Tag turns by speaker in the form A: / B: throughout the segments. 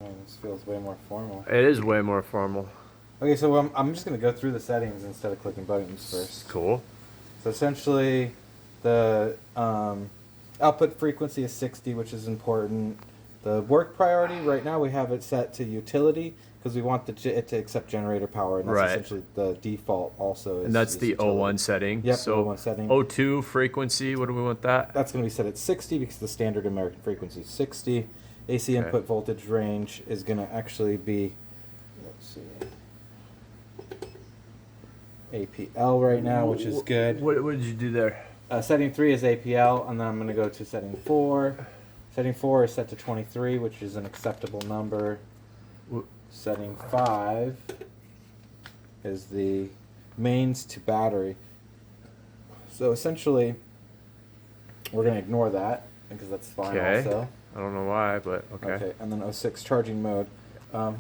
A: This feels way more formal.
B: It is way more formal.
A: Okay, so I'm just going to go through the settings instead of clicking buttons first.
B: Cool.
A: So essentially, the output frequency is 60, which is important. The work priority, right now we have it set to utility because we want it to accept generator power, and that's
B: Right.
A: essentially the default also.
B: And that's the
A: utility.
B: O1 setting.
A: Yep,
B: so
A: O1 setting.
B: O2 frequency, what do we want that?
A: That's going to be set at 60 because the standard American frequency is 60. AC input voltage range is going to actually be, let's see, APL right now, which is good.
B: What did you do there?
A: Setting 3 is APL, and then I'm going to go to setting 4. Setting 4 is set to 23, which is an acceptable number. Setting 5 is the mains to battery. So essentially, we're going to ignore that because that's fine also.
B: I don't know why, but okay.
A: Okay, and then 06 charging mode.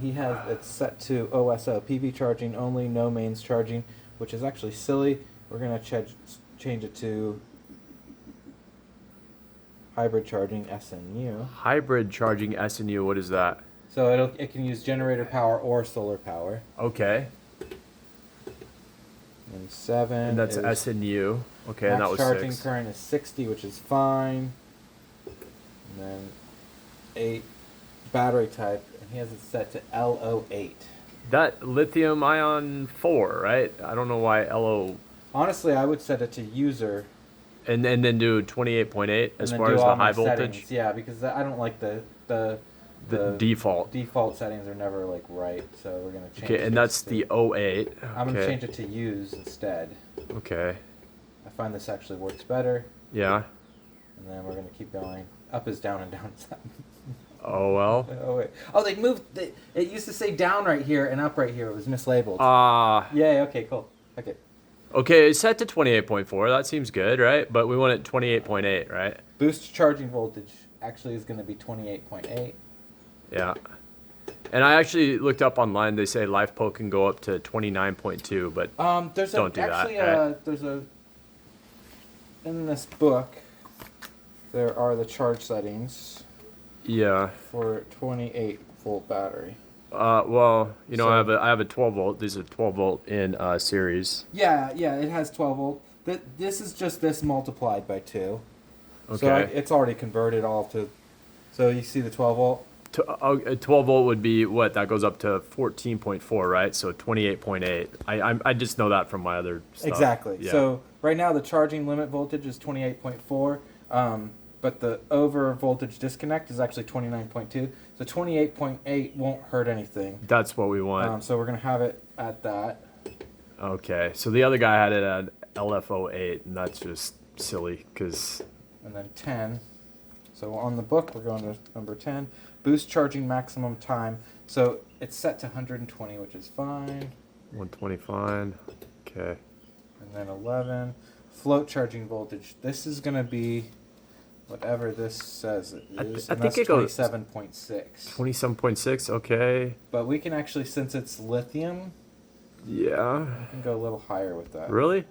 A: He has it set to OSO, PV charging only, no mains charging, which is actually silly. We're going to change it to hybrid charging SNU.
B: Hybrid charging SNU, what is that?
A: So it can use generator power or solar power.
B: Okay.
A: And 7
B: And that's
A: is
B: SNU. Okay, and that was
A: charging
B: 6.
A: current is 60, which is fine. And then 8 battery type, and he has it set to LO8.
B: That lithium ion 4, right? I don't know why LO.
A: Honestly, I would set it to user.
B: And then do 28.8 as far as
A: all
B: the
A: my
B: high voltage.
A: settings. Yeah, because I don't like the
B: default.
A: Default settings are never like right, so we're gonna change.
B: Okay, and that's the 08.
A: I'm gonna change it to use instead.
B: Okay.
A: I find this actually works better.
B: Yeah.
A: And then we're gonna keep going. Up is down and down is up.
B: Oh well.
A: Oh wait. Oh, they moved. It used to say down right here and up right here. It was mislabeled. Yay. Okay. Cool. Okay.
B: Okay, it's set to 28.4. That seems good, right? But we want it 28.8, right?
A: Boost charging voltage actually is going to be 28.8.
B: Yeah. And I actually looked up online. They say LifePO can go up to 29.2, but don't do that. Right?
A: There's a in this book. There are the charge settings.
B: Yeah.
A: For 28 volt battery.
B: Well, you know, so, I have a 12 volt. These are 12 volt in series.
A: Yeah, it has 12 volt. This is just this multiplied by 2.
B: Okay.
A: So it's already converted all to. So you see the 12 volt.
B: 12 volt would be what? That goes up to 14.4, right? So 28.8. I just know that from my other stuff.
A: Exactly.
B: Yeah.
A: So right now the charging limit voltage is 28.4. But the over voltage disconnect is actually 29.2. So 28.8 won't hurt anything.
B: That's what we want.
A: So we're going to have it at that.
B: Okay. So the other guy had it at LFO8, and that's just silly because...
A: And then 10. So on the book, we're going to number 10. Boost charging maximum time. So it's set to 120, which is fine.
B: 120 fine. Okay.
A: And then 11. Float charging voltage. This is going to be... whatever this says it is,
B: I think it goes
A: 27.6.
B: 27.6, okay.
A: But we can actually, since it's lithium,
B: yeah,
A: we can go a little higher with that.
B: Really?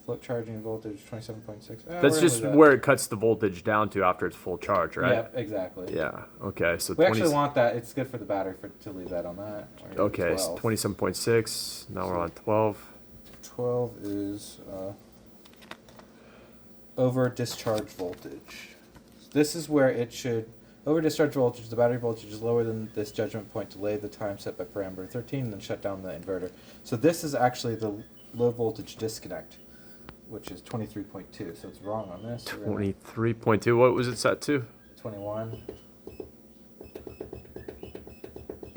A: Float charging voltage 27.6.
B: That's just where it cuts the voltage down to after it's full charge, right?
A: Yeah, exactly.
B: Yeah. Okay. So
A: we actually want that. It's good for the battery to leave that on that.
B: Okay. So 27.6. Now we're on 12.
A: 12 is. Over discharge voltage. This is where it should... Over discharge voltage, the battery voltage is lower than this judgment point. Delay the time set by parameter 13 and then shut down the inverter. So this is actually the low voltage disconnect, which is 23.2. So it's wrong on this.
B: 23.2. What was it set to?
A: 21.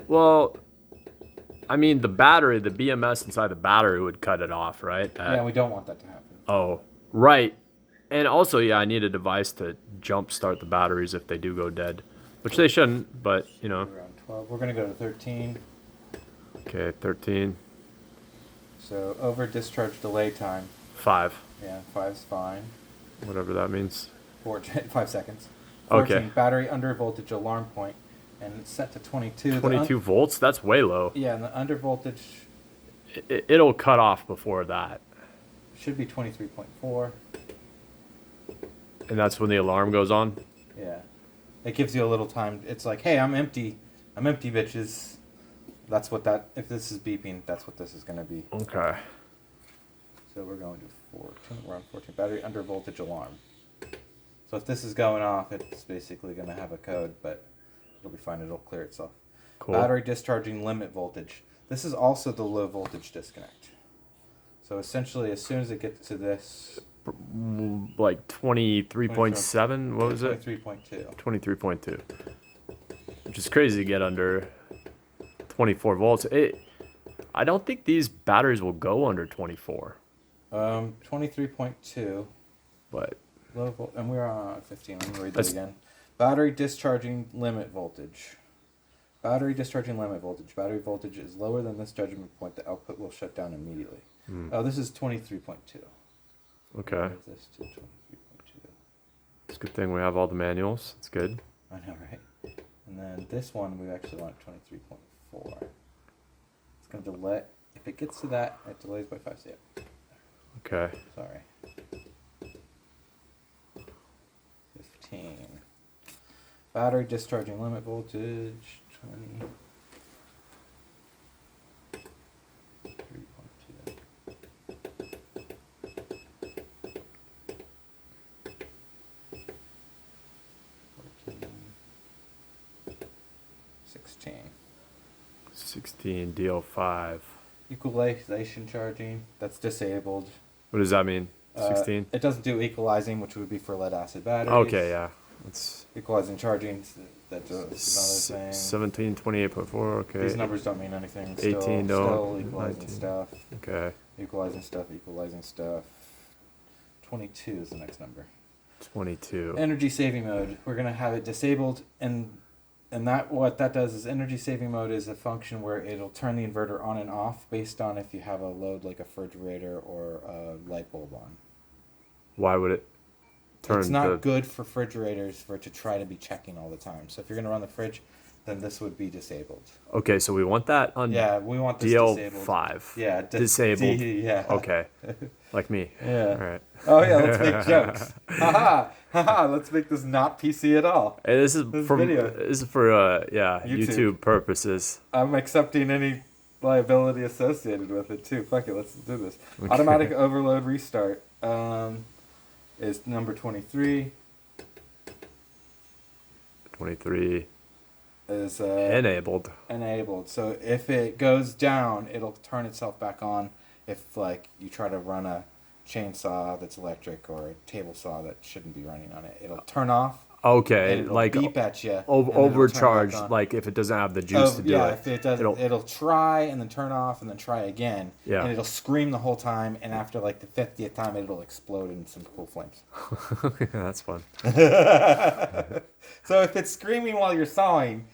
B: Well, I mean, the battery, the BMS inside the battery would cut it off, right?
A: Yeah, we don't want that to happen.
B: Oh, right. And also, yeah, I need a device to jump start the batteries if they do go dead, which they shouldn't, but, you know.
A: Around 12. We're going to go to 13.
B: Okay, 13.
A: So over discharge delay time.
B: 5.
A: Yeah, 5's fine.
B: Whatever that means.
A: 5 seconds. 14,
B: okay.
A: Battery under voltage alarm point, and it's set to 22.
B: 22 volts? That's way low.
A: Yeah, and the under voltage...
B: It'll cut off before that.
A: Should be 23.4.
B: And that's when the alarm goes on?
A: Yeah. It gives you a little time. It's like, hey, I'm empty, bitches. That's what that. If this is beeping, that's what this is gonna be.
B: Okay.
A: So we're going to 14. We're on 14. Battery under voltage alarm. So if this is going off, it's basically gonna have a code, but it'll be fine. It'll clear itself.
B: Cool.
A: Battery discharging limit voltage. This is also the low voltage disconnect. So essentially, as soon as it gets to this,
B: like 23.7. What was it?
A: 23.2.
B: 23.2. Which is crazy to get under 24 volts. I don't think these batteries will go under 24.
A: 23.2.
B: But
A: Low and we're on 15. Let me read that again. Battery discharging limit voltage. Battery discharging limit voltage. Battery voltage is lower than this judgment point. The output will shut down immediately. Oh, this is 23.2.
B: Okay.
A: This to 23.2.
B: It's a good thing we have all the manuals. It's good.
A: I know, right? And then this one, we actually want 23.4. It's going to delay. If it gets to that, it delays by 5 seconds.
B: Okay.
A: Sorry. 15. Battery discharging limit voltage, 20. 3.2. 14. 16.
B: 16 DL5.
A: Equalization charging, that's disabled.
B: What does that mean? 16?
A: It doesn't do equalizing, which would be for lead acid batteries.
B: Okay, yeah. That's
A: Equalizing charging, that's another thing.
B: 17, 28.4, okay.
A: These numbers don't mean anything.
B: 18 don't.
A: Still equalizing
B: 19.
A: stuff.
B: Okay.
A: Equalizing stuff. 22 is the next number.
B: 22.
A: Energy saving mode. We're going to have it disabled, and that what that does is energy saving mode is a function where it'll turn the inverter on and off based on if you have a load like a refrigerator or a light bulb on.
B: Why would it turn?
A: It's not good for refrigerators for it to try to be checking all the time. So if you're going to run the fridge, then this would be disabled.
B: Okay, so we want that on
A: We want this disabled.
B: DL5.
A: Yeah,
B: disabled.
A: Yeah.
B: Okay, like me.
A: Yeah.
B: All right.
A: Oh yeah, let's make jokes. Haha, let's make this not PC at all.
B: Hey, this is for
A: YouTube.
B: YouTube purposes.
A: I'm accepting any liability associated with it too. Fuck it, let's do this. Okay. Automatic overload restart is number 23.
B: 23
A: is
B: enabled.
A: Enabled. So if it goes down, it'll turn itself back on. If like you try to run a chainsaw that's electric or a table saw that shouldn't be running on it, it'll turn off.
B: Okay,
A: it'll
B: like
A: beep at you.
B: Overcharged, like if it doesn't have the juice to do it.
A: If it doesn't, it'll try and then turn off and then try again.
B: Yeah.
A: And it'll scream the whole time, and after like the 50th time, it'll explode in some cool flames.
B: Yeah, that's fun.
A: So if it's screaming while you're sawing,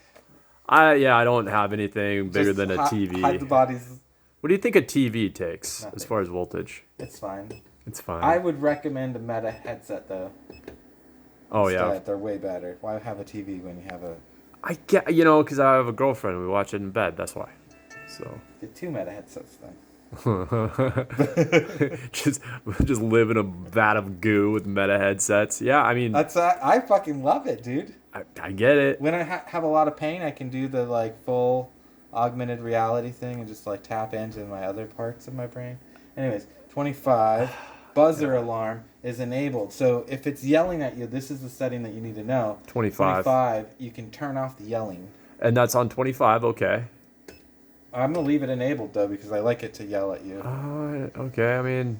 B: I don't have anything bigger than a TV.
A: Hide the bodies.
B: What do you think a TV takes
A: Nothing.
B: as far as voltage?
A: It's fine.
B: It's fine.
A: I would recommend a Meta headset though.
B: Oh yeah,
A: they're way better. Why have a TV when you have a?
B: I get because I have a girlfriend. We watch it in bed. That's why. So
A: get 2 Meta headsets then.
B: just live in a vat of goo with Meta headsets. Yeah, I mean
A: I fucking love it, dude.
B: I get it.
A: When I have a lot of pain, I can do the like full augmented reality thing and just like tap into my other parts of my brain. Anyways, 25 buzzer alarm is enabled. So if it's yelling at you, this is the setting that you need to know. 25, you can turn off the yelling.
B: And that's on 25, okay.
A: I'm going to leave it enabled though because I like it to yell at you.
B: Okay, I mean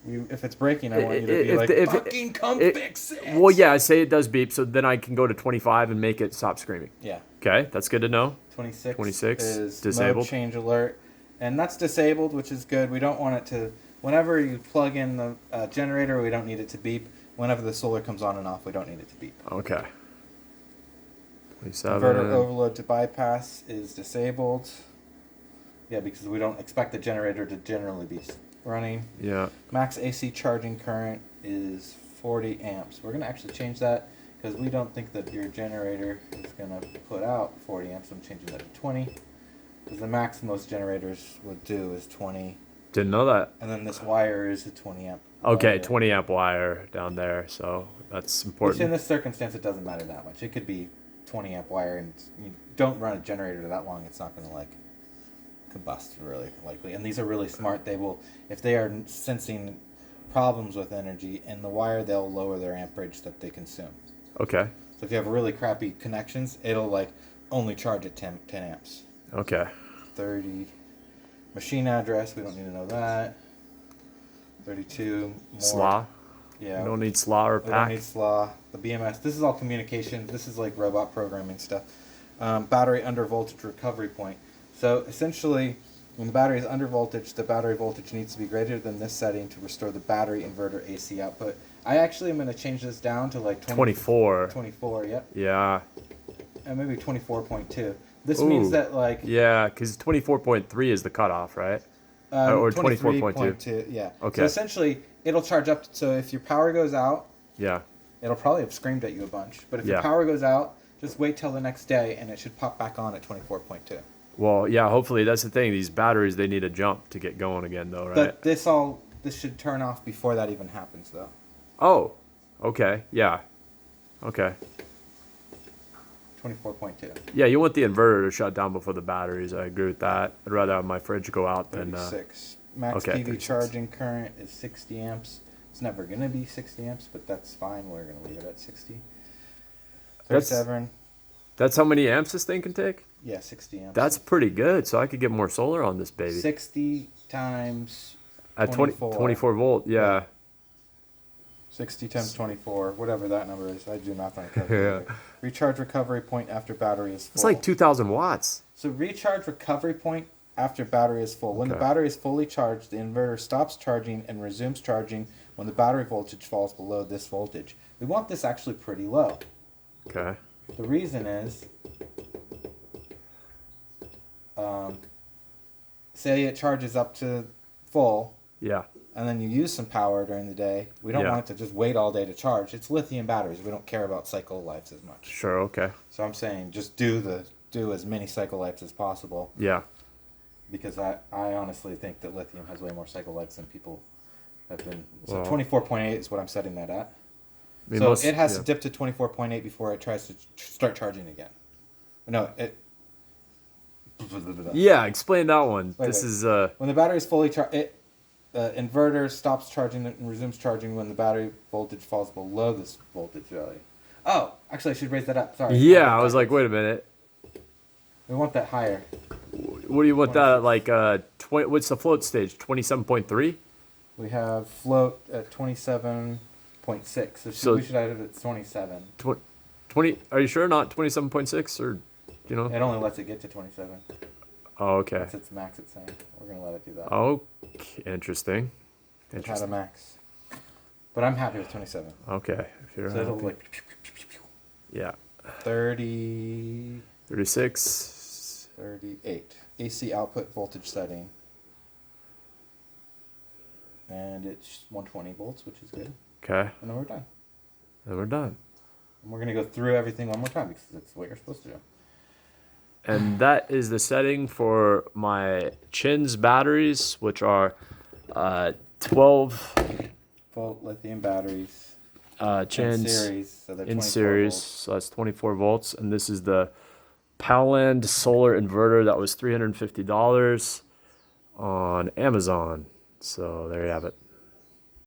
A: if it's breaking, I want you to be fucking come fix it.
B: Well, yeah, say it does beep, so then I can go to 25 and make it stop screaming.
A: Yeah.
B: Okay, that's good to know.
A: 26 is
B: disabled.
A: Mode change alert, and that's disabled, which is good. We don't want it to. Whenever you plug in the generator, we don't need it to beep. Whenever the solar comes on and off, we don't need it to beep.
B: Okay. 27.
A: Inverter overload to bypass is disabled. Yeah, because we don't expect the generator to generally be running.
B: Yeah.
A: Max AC charging current is 40 amps. We're going to actually change that because we don't think that your generator is going to put out 40 amps. I'm changing that to 20 because the max most generators would do is 20.
B: Didn't know that.
A: And then this wire is a 20 amp
B: Okay,
A: wire.
B: 20 amp wire down there, so that's
A: Which in
B: important.
A: this circumstance, it doesn't matter that much. It could be 20 amp wire, and you don't run a generator that long. It's not going to like combust really likely. And these are really smart. They will, if they are sensing problems with energy in the wire, they'll lower their amperage that they consume.
B: Okay.
A: So if you have really crappy connections, it'll like only charge at 10 amps.
B: Okay.
A: 30 machine address. We don't need to know that. 32 more.
B: SLA.
A: Yeah.
B: You don't need SLA or
A: We don't
B: pack.
A: need SLA. The BMS. This is all communication. This is like robot programming stuff. Battery under voltage recovery point. So essentially, when the battery is under voltage, the battery voltage needs to be greater than this setting to restore the battery inverter AC output. I actually am going to change this down to like
B: 24.
A: 24, yep.
B: Yeah.
A: And maybe 24.2. This
B: Ooh.
A: means that like...
B: Yeah, because 24.3 is the cutoff, right? Or 24.2.
A: 23.2, yeah.
B: Okay.
A: So essentially, it'll charge up. So if your power goes out,
B: Yeah.
A: it'll probably have screamed at you a bunch. But if
B: Yeah.
A: your power goes out, just wait till the next day, and it should pop back on at 24.2.
B: Well, yeah, hopefully that's the thing. These batteries, they need a jump to get going again, though, right?
A: But this should turn off before that even happens, though.
B: Oh, okay. Yeah. Okay.
A: 24.2.
B: Yeah, you want the inverter to shut down before the batteries. I agree with that. I'd rather have my fridge go out than...
A: 36. Max
B: okay,
A: PV
B: 36.
A: charging current is 60 amps. It's never going to be 60 amps, but that's fine. We're going to leave it at 60.
B: That's-
A: 37.
B: That's how many amps this thing can take?
A: Yeah, 60 amps.
B: That's pretty good, so I could get more solar on this baby.
A: 60 times
B: At
A: 24.
B: 24 volt, yeah.
A: 60 times 24, whatever that number is. I do not think calculator. Recharge recovery point after battery is full.
B: It's like 2,000 watts.
A: So recharge recovery point after battery is full. When the
B: Okay.
A: battery is fully charged, the inverter stops charging and resumes charging when the battery voltage falls below this voltage. We want this actually pretty low.
B: Okay.
A: The reason is, say it charges up to full,
B: Yeah.
A: and then you use some power during the day. We don't
B: Yeah.
A: want it to just wait all day to charge. It's lithium batteries. We don't care about cycle lives as much.
B: Sure, okay.
A: So I'm saying just do as many cycle lives as possible,
B: Yeah.
A: because I honestly think that lithium has way more cycle lives than people have been. So
B: Well-
A: 24.8 is what I'm setting that at.
B: I mean,
A: So
B: most-
A: it has
B: yeah.
A: to dip to 24.8 before it tries to start charging again. No, it.
B: Yeah, explain that one.
A: Wait,
B: This
A: wait.
B: is
A: When the battery is fully charged, inverter stops charging and resumes charging when the battery voltage falls below this voltage value. Oh, actually, I should raise that up. Sorry.
B: yeah, I was like, wait a minute.
A: We want that higher.
B: What do you want that at, like 20, what's the float stage? 27.3?
A: We have float at 27.6. So we should have it at 27.
B: 20, are you sure not 27.6 or you know?
A: It only lets it get to 27.
B: Oh, okay.
A: That's its max, it's saying. We're going to let it do that.
B: Okay, interesting.
A: It had a
B: Interesting.
A: max. But I'm happy with 27.
B: Okay, if you're
A: So it'll
B: happy.
A: like
B: Yeah.
A: 30,
B: 36.
A: 38. AC output voltage setting. And it's 120 volts, which is good.
B: Okay,
A: And then we're done.
B: then we're done.
A: And we're going to go through everything one more time because that's what you're supposed to do.
B: And that is the setting for my Chins batteries, which are 12
A: Volt lithium batteries.
B: Chins
A: In series. So they're
B: in
A: 24
B: series.
A: volts.
B: So that's 24 volts. And this is the Powland solar inverter that was $350 on Amazon. So there you have it.